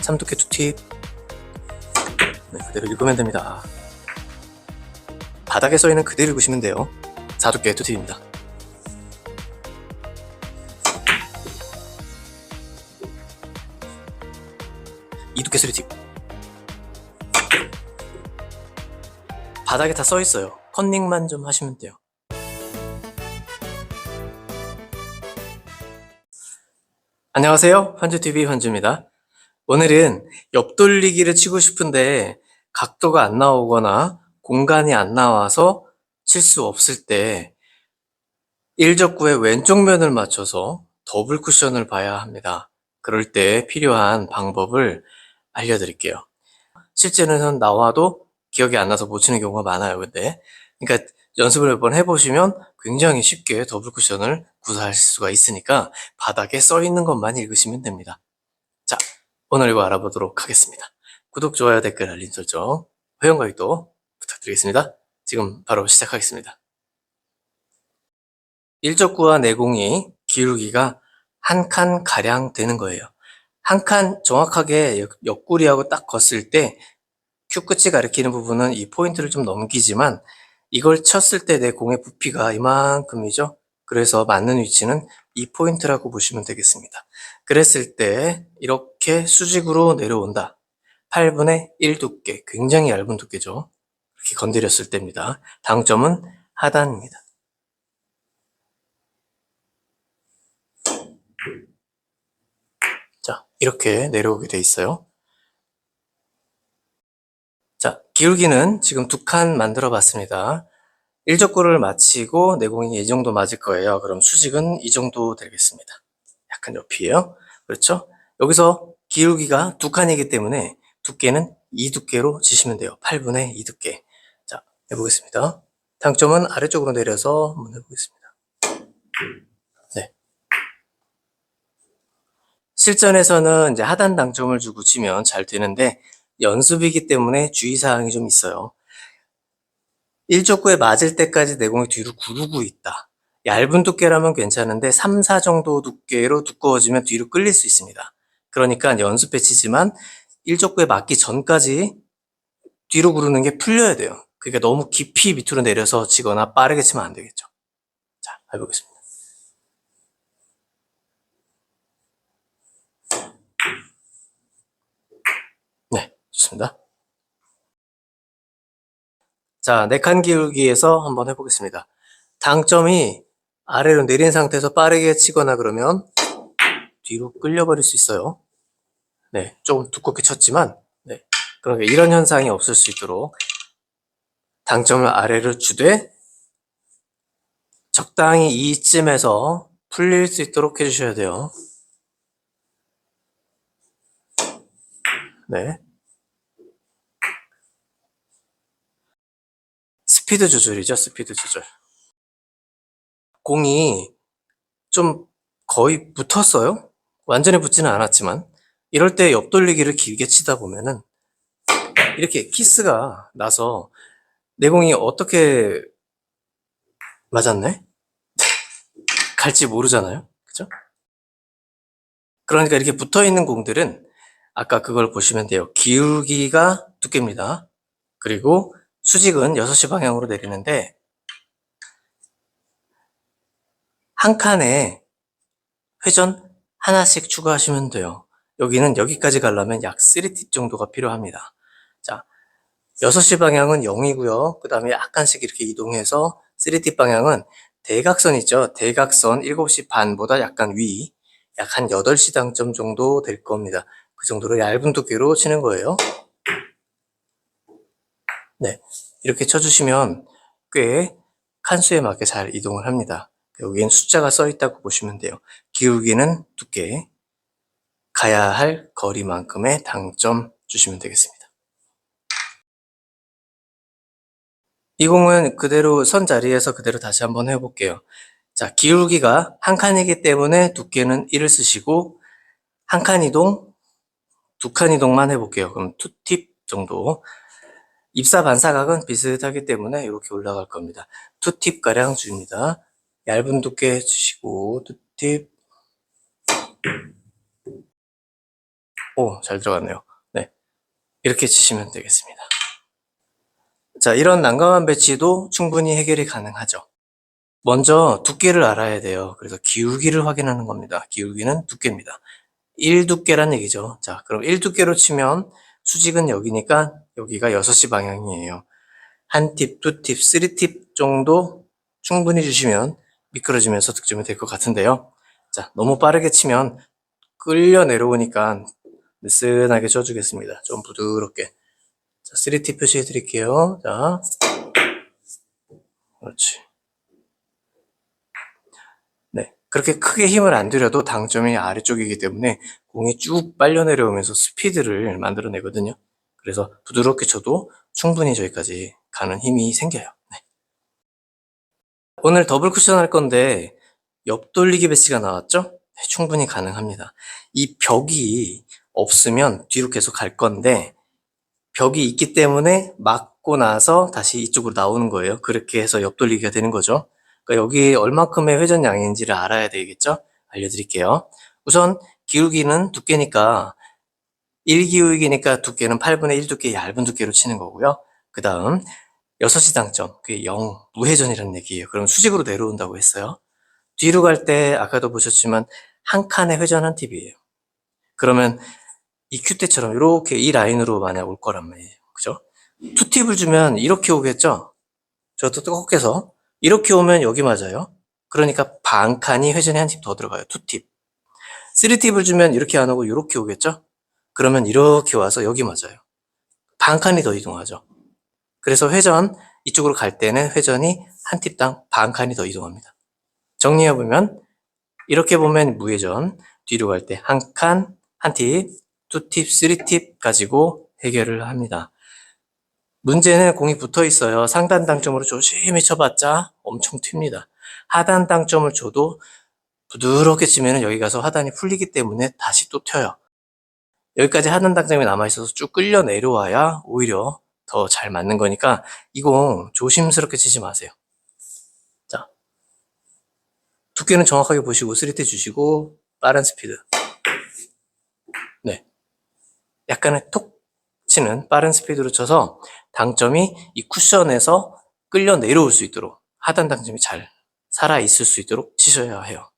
3두께 2팁. 네, 그대로 읽으면 됩니다. 바닥에 써있는 그대로 읽으시면 돼요. 4두께 2팁입니다. 이두께 3팁. 바닥에 다 써있어요. 컨닝만 좀 하시면 돼요. 안녕하세요. 환주TV 환주입니다. 오늘은 옆돌리기를 치고 싶은데 각도가 안 나오거나 공간이 안 나와서 칠 수 없을 때 1적구의 왼쪽 면을 맞춰서 더블 쿠션을 봐야 합니다. 그럴 때 필요한 방법을 알려드릴게요. 실제로는 나와도 기억이 안 나서 못 치는 경우가 많아요. 그러니까 연습을 몇 번 해보시면 굉장히 쉽게 더블 쿠션을 구사하실 수가 있으니까 바닥에 써있는 것만 읽으시면 됩니다. 자, 오늘 이거 알아보도록 하겠습니다. 구독, 좋아요, 댓글, 알림 설정, 회원가입도 부탁드리겠습니다. 지금 바로 시작하겠습니다. 1적구와 내공이 기울기가 한 칸 가량 되는 거예요. 한 칸 정확하게 옆구리하고 딱 걷을 때 큐 끝이 가리키는 부분은 이 포인트를 좀 넘기지만 이걸 쳤을 때 내 공의 부피가 이만큼이죠. 그래서 맞는 위치는 이 포인트라고 보시면 되겠습니다. 그랬을 때 이렇게 수직으로 내려온다. 8분의 1 두께, 굉장히 얇은 두께죠. 이렇게 건드렸을 때입니다. 당점은 하단입니다. 자, 이렇게 내려오게 돼 있어요. 자, 기울기는 지금 2칸 만들어 봤습니다. 1적구를 마치고 내공이 이 정도 맞을 거예요. 그럼 수직은 이 정도 되겠습니다. 약간 옆이에요. 그렇죠? 여기서 기울기가 2칸이기 때문에 두께는 2두께로 치시면 돼요. 8분의 2 두께. 자, 해보겠습니다. 당점은 아래쪽으로 내려서 한번 해보겠습니다. 네. 실전에서는 이제 하단 당점을 주고 치면 잘 되는데 연습이기 때문에 주의사항이 좀 있어요. 1족구에 맞을 때까지 내공이 뒤로 구르고 있다. 얇은 두께라면 괜찮은데 3, 4 정도 두께로 두꺼워지면 뒤로 끌릴 수 있습니다. 그러니까 연습해 치지만 1족구에 맞기 전까지 뒤로 구르는 게 풀려야 돼요. 그러니까 너무 깊이 밑으로 내려서 치거나 빠르게 치면 안 되겠죠. 자, 해보겠습니다. 네, 좋습니다. 자, 4칸 기울기에서 한번 해보겠습니다. 당점이 아래로 내린 상태에서 빠르게 치거나 그러면 뒤로 끌려버릴 수 있어요. 네, 조금 두껍게 쳤지만, 네. 그러니까 이런 현상이 없을 수 있도록 당점을 아래로 주되 적당히 이쯤에서 풀릴 수 있도록 해주셔야 돼요. 네. 스피드 조절이죠, 스피드 조절. 공이 좀 거의 붙었어요. 완전히 붙지는 않았지만 이럴 때 옆돌리기를 길게 치다 보면은 이렇게 키스가 나서 내 공이 어떻게 맞았네? 갈지 모르잖아요. 그죠? 그러니까 이렇게 붙어 있는 공들은 아까 그걸 보시면 돼요. 기울기가 두께입니다. 그리고 수직은 6시 방향으로 내리는데 한 칸에 회전 하나씩 추가하시면 돼요. 여기는 여기까지 가려면 약 3팁 정도가 필요합니다. 자, 6시 방향은 0이고요. 그 다음에 약간씩 이렇게 이동해서 3팁 방향은 대각선 있죠? 대각선 7시 반보다 약간 위, 약 한 8시 당점 정도 될 겁니다. 그 정도로 얇은 두께로 치는 거예요. 네, 이렇게 쳐주시면 꽤 칸수에 맞게 잘 이동을 합니다. 여기엔 숫자가 써 있다고 보시면 돼요. 기울기는 두께, 가야 할 거리만큼의 당점 주시면 되겠습니다. 이 공은 그대로 선 자리에서 그대로 다시 한번 해볼게요. 자, 기울기가 한 칸이기 때문에 두께는 1을 쓰시고 한 칸 이동, 2칸 이동만 해볼게요. 그럼 2팁 정도. 입사 반사각은 비슷하기 때문에 이렇게 올라갈 겁니다. 2팁 가량 줍니다. 얇은 두께 주시고 2팁. 오, 잘 들어갔네요. 네. 이렇게 치시면 되겠습니다. 자, 이런 난감한 배치도 충분히 해결이 가능하죠. 먼저 두께를 알아야 돼요. 그래서 기울기를 확인하는 겁니다. 기울기는 두께입니다. 1두께란 얘기죠. 자, 그럼 1두께로 치면 수직은 여기니까 여기가 6시 방향이에요. 한 팁, 두 팁, 3팁 정도 충분히 주시면 미끄러지면서 득점이 될 것 같은데요. 자, 너무 빠르게 치면 끌려 내려오니까 느슨하게 쳐주겠습니다. 좀 부드럽게. 자, 3팁 표시해 드릴게요. 자, 그렇지. 네. 그렇게 크게 힘을 안 들여도 당점이 아래쪽이기 때문에 공이 쭉 빨려 내려오면서 스피드를 만들어내거든요. 그래서 부드럽게 쳐도 충분히 저기까지 가는 힘이 생겨요. 네. 오늘 더블 쿠션 할 건데 옆돌리기 배치가 나왔죠? 네, 충분히 가능합니다. 이 벽이 없으면 뒤로 계속 갈 건데 벽이 있기 때문에 막고 나서 다시 이쪽으로 나오는 거예요. 그렇게 해서 옆돌리기가 되는 거죠. 그러니까 여기 얼마큼의 회전 양인지를 알아야 되겠죠? 알려드릴게요. 우선 기울기는 두께니까 1기울기니까 두께는 8분의 1 두께 얇은 두께로 치는 거고요. 그 다음 6시 당점, 그게 0, 무회전이라는 얘기예요. 그럼 수직으로 내려온다고 했어요. 뒤로 갈 때 아까도 보셨지만 한 칸의 회전한 팁이에요. 그러면 이 큐대처럼 이렇게 이 라인으로 만약 올 거란 말이에요. 그죠? 투팁을 주면 이렇게 오겠죠? 저도 꺾여서 이렇게 오면 여기 맞아요. 그러니까 반 칸이 회전이 한 팁 더 들어가요. 투팁. 3팁을 주면 이렇게 안 오고 이렇게 오겠죠? 그러면 이렇게 와서 여기 맞아요. 반 칸이 더 이동하죠. 그래서 회전 이쪽으로 갈 때는 회전이 한 팁당 반 칸이 더 이동합니다. 정리해보면 이렇게 보면 무회전, 뒤로 갈 때 한 칸, 한 팁, 두 팁, 3팁 가지고 해결을 합니다. 문제는 공이 붙어 있어요. 상단 당점으로 조심히 쳐봤자 엄청 튑니다. 하단 당점을 줘도 부드럽게 치면 여기 가서 하단이 풀리기 때문에 다시 또 튀어요. 여기까지 하단 당점이 남아있어서 쭉 끌려 내려와야 오히려 더 잘 맞는 거니까 이 공 조심스럽게 치지 마세요. 자, 두께는 정확하게 보시고 3티 주시고 빠른 스피드. 네, 약간의 톡 치는 빠른 스피드로 쳐서 당점이 이 쿠션에서 끌려 내려올 수 있도록 하단 당점이 잘 살아있을 수 있도록 치셔야 해요.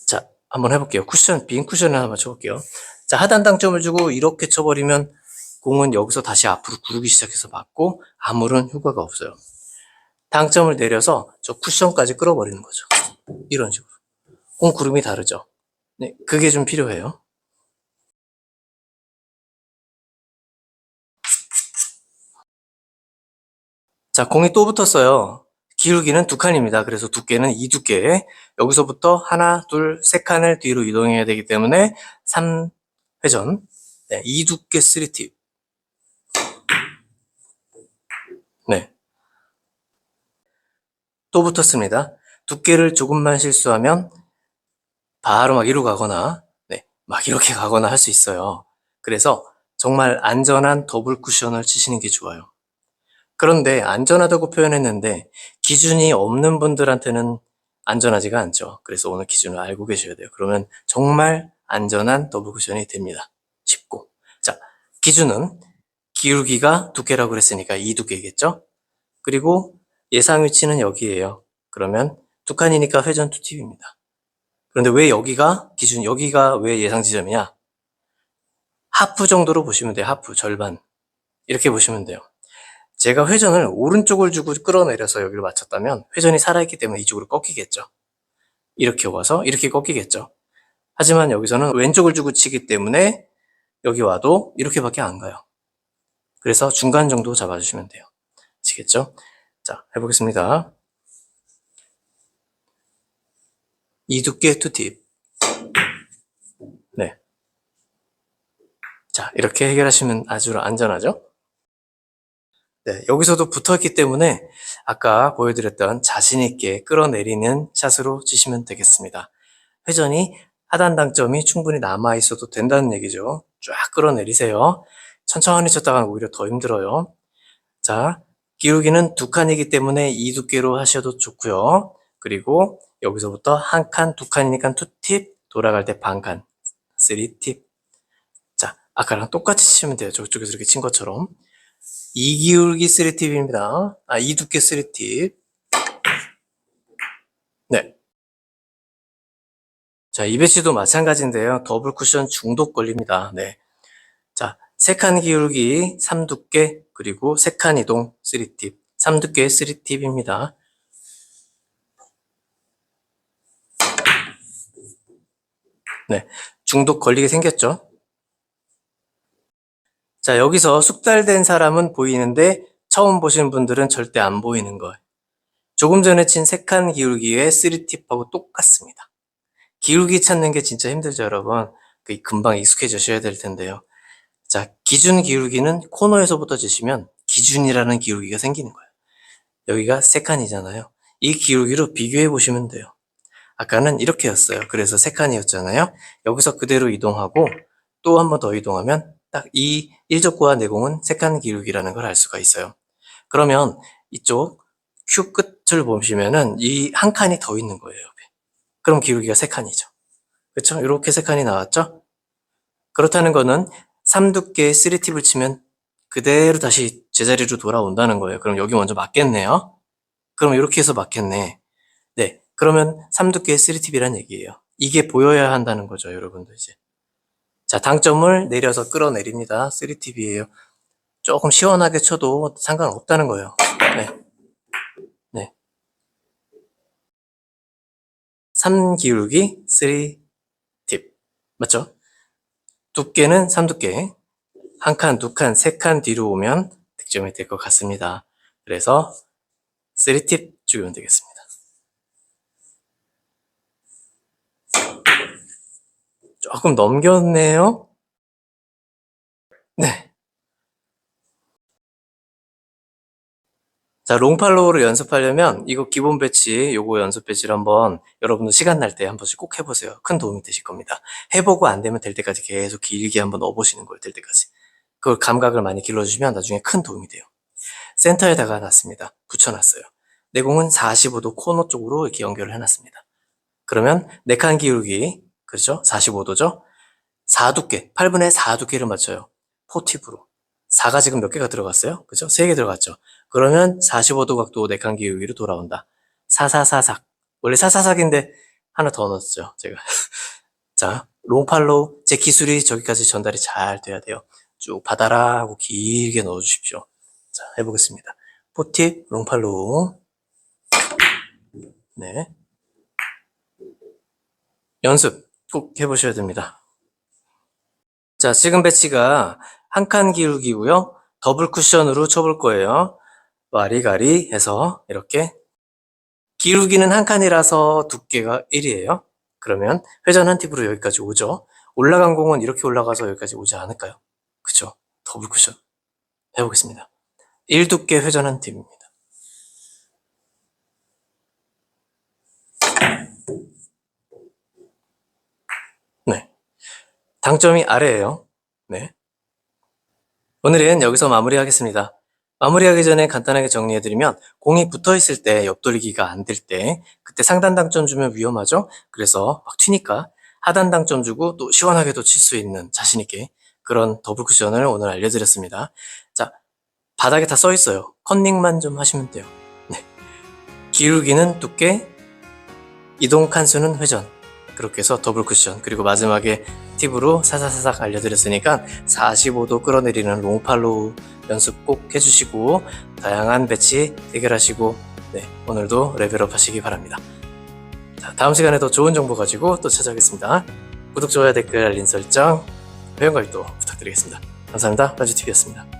자, 한번 해볼게요. 쿠션, 빈 쿠션을 한번 쳐볼게요. 자, 하단 당점을 주고 이렇게 쳐버리면 공은 여기서 다시 앞으로 구르기 시작해서 맞고 아무런 효과가 없어요. 당점을 내려서 저 쿠션까지 끌어버리는 거죠. 이런 식으로. 공 구름이 다르죠. 네, 그게 좀 필요해요. 자, 공이 또 붙었어요. 기울기는 2칸입니다. 그래서 두께는 2두께. 여기서부터 하나, 둘, 3칸을 뒤로 이동해야 되기 때문에 3회전. 네, 2두께 3팁. 네. 또 붙었습니다. 두께를 조금만 실수하면 바로 막 이리로 가거나, 네, 막 이렇게 가거나 할 수 있어요. 그래서 정말 안전한 더블 쿠션을 치시는 게 좋아요. 그런데 안전하다고 표현했는데 기준이 없는 분들한테는 안전하지가 않죠. 그래서 오늘 기준을 알고 계셔야 돼요. 그러면 정말 안전한 더블 쿠션이 됩니다. 쉽고. 자, 기준은 기울기가 두께라고 그랬으니까 이 두께겠죠? 그리고 예상 위치는 여기에요. 그러면 2칸이니까 회전 2팁입니다. 그런데 왜 여기가 기준, 여기가 왜 예상 지점이냐? 하프 정도로 보시면 돼요. 하프, 절반. 이렇게 보시면 돼요. 제가 회전을 오른쪽을 주고 끌어내려서 여기를 맞췄다면 회전이 살아있기 때문에 이쪽으로 꺾이겠죠. 이렇게 와서 이렇게 꺾이겠죠. 하지만 여기서는 왼쪽을 주고 치기 때문에 여기 와도 이렇게밖에 안 가요. 그래서 중간 정도 잡아주시면 돼요. 아시겠죠? 자, 해보겠습니다. 이 두께 투팁. 네. 자, 이렇게 해결하시면 아주 안전하죠? 네, 여기서도 붙어있기 때문에 아까 보여드렸던 자신있게 끌어내리는 샷으로 치시면 되겠습니다. 회전이 하단 당점이 충분히 남아있어도 된다는 얘기죠. 쫙 끌어내리세요. 천천히 쳤다가 오히려 더 힘들어요. 자, 기울기는 2칸이기 때문에 이 두께로 하셔도 좋고요. 그리고 여기서부터 한 칸, 2칸이니까 투팁, 돌아갈 때 반 칸. 3팁. 자, 아까랑 똑같이 치면 돼요. 저쪽에서 이렇게 친 것처럼. 2기울기 3팁입니다. 2두께 3팁. 네. 자, 이 배치도 마찬가지인데요. 더블 쿠션 중독 걸립니다. 네. 자, 3칸 기울기 3두께, 그리고 3칸 이동 3팁. 3두께 3팁입니다. 네. 중독 걸리게 생겼죠? 자, 여기서 숙달된 사람은 보이는데 처음 보시는 분들은 절대 안 보이는 거예요. 조금 전에 친 3칸 기울기의 3팁하고 똑같습니다. 기울기 찾는 게 진짜 힘들죠, 여러분. 금방 익숙해지셔야 될 텐데요. 자, 기준 기울기는 코너에서부터 재시면 기준이라는 기울기가 생기는 거예요. 여기가 3칸이잖아요. 이 기울기로 비교해 보시면 돼요. 아까는 이렇게였어요. 그래서 3칸이었잖아요. 여기서 그대로 이동하고 또 한 번 더 이동하면 딱 이 일족구와 내공은 3칸 기울기라는 걸 알 수가 있어요. 그러면 이쪽 큐 끝을 보시면은 이 한 칸이 더 있는 거예요. 옆에. 그럼 기울기가 3칸이죠. 그렇죠? 이렇게 3칸이 나왔죠? 그렇다는 거는 3두께의 3팁을 치면 그대로 다시 제자리로 돌아온다는 거예요. 그럼 여기 먼저 맞겠네요. 그럼 이렇게 해서 맞겠네. 네. 그러면 3두께의 3팁이란 얘기예요. 이게 보여야 한다는 거죠, 여러분들 이제. 자, 당점을 내려서 끌어내립니다. 3팁이에요. 조금 시원하게 쳐도 상관없다는 거예요. 네. 네. 3기울기 3팁. 맞죠? 두께는 3두께. 한 칸, 두 칸, 세 칸 뒤로 오면 득점이 될 것 같습니다. 그래서 3팁 주면 되겠습니다. 조금 넘겼네요. 네. 자, 롱팔로우를 연습하려면 이거 기본 배치, 요거 연습 배치를 한번 여러분들 시간 날 때 한 번씩 꼭 해보세요. 큰 도움이 되실 겁니다. 해보고 안 되면 될 때까지 계속 길게 한번 넣어보시는 거예요. 될 때까지. 그걸 감각을 많이 길러주시면 나중에 큰 도움이 돼요. 센터에다가 놨습니다. 붙여놨어요. 내공은 45도 코너 쪽으로 이렇게 연결을 해놨습니다. 그러면 4칸 기울기, 그렇죠? 45도죠? 4두께, 8분의 4 두께를 맞춰요. 포팁으로. 4가 지금 몇 개가 들어갔어요? 그죠? 3개 들어갔죠? 그러면 45도 각도 4칸 기울기로 돌아온다. 4444삭. 원래 444삭인데 하나 더 넣었죠, 제가. 자, 롱팔로우. 제 기술이 저기까지 전달이 잘 돼야 돼요. 쭉 받아라 하고 길게 넣어주십시오. 자, 해보겠습니다. 포팁, 롱팔로우. 네. 연습 꼭 해보셔야 됩니다. 자, 지금 배치가 한 칸 기울기고요. 더블 쿠션으로 쳐볼 거예요. 와리가리 해서 이렇게. 기울기는 한 칸이라서 두께가 1이에요. 그러면 회전 한 팁으로 여기까지 오죠. 올라간 공은 이렇게 올라가서 여기까지 오지 않을까요? 그쵸? 더블 쿠션. 해보겠습니다. 1두께 회전 한 팁입니다. 네. 당점이 아래예요. 네. 오늘은 여기서 마무리하겠습니다. 마무리하기 전에 간단하게 정리해드리면 공이 붙어있을 때 옆돌리기가 안 될 때 그때 상단 당점 주면 위험하죠? 그래서 막 튀니까 하단 당점 주고 또 시원하게도 칠 수 있는 자신있게 그런 더블 쿠션을 오늘 알려드렸습니다. 자, 바닥에 다 써있어요. 컨닝만 좀 하시면 돼요. 네. 기울기는 두께, 이동 칸수는 회전. 그렇게 해서 더블 쿠션, 그리고 마지막에 팁으로 사사사삭 알려드렸으니까 45도 끌어내리는 롱팔로우 연습 꼭 해주시고 다양한 배치 해결하시고 네, 오늘도 레벨업 하시기 바랍니다. 자, 다음 시간에 더 좋은 정보 가지고 또 찾아오겠습니다. 구독, 좋아요, 댓글, 알림 설정, 회원 가입도 부탁드리겠습니다. 감사합니다. 라주TV였습니다.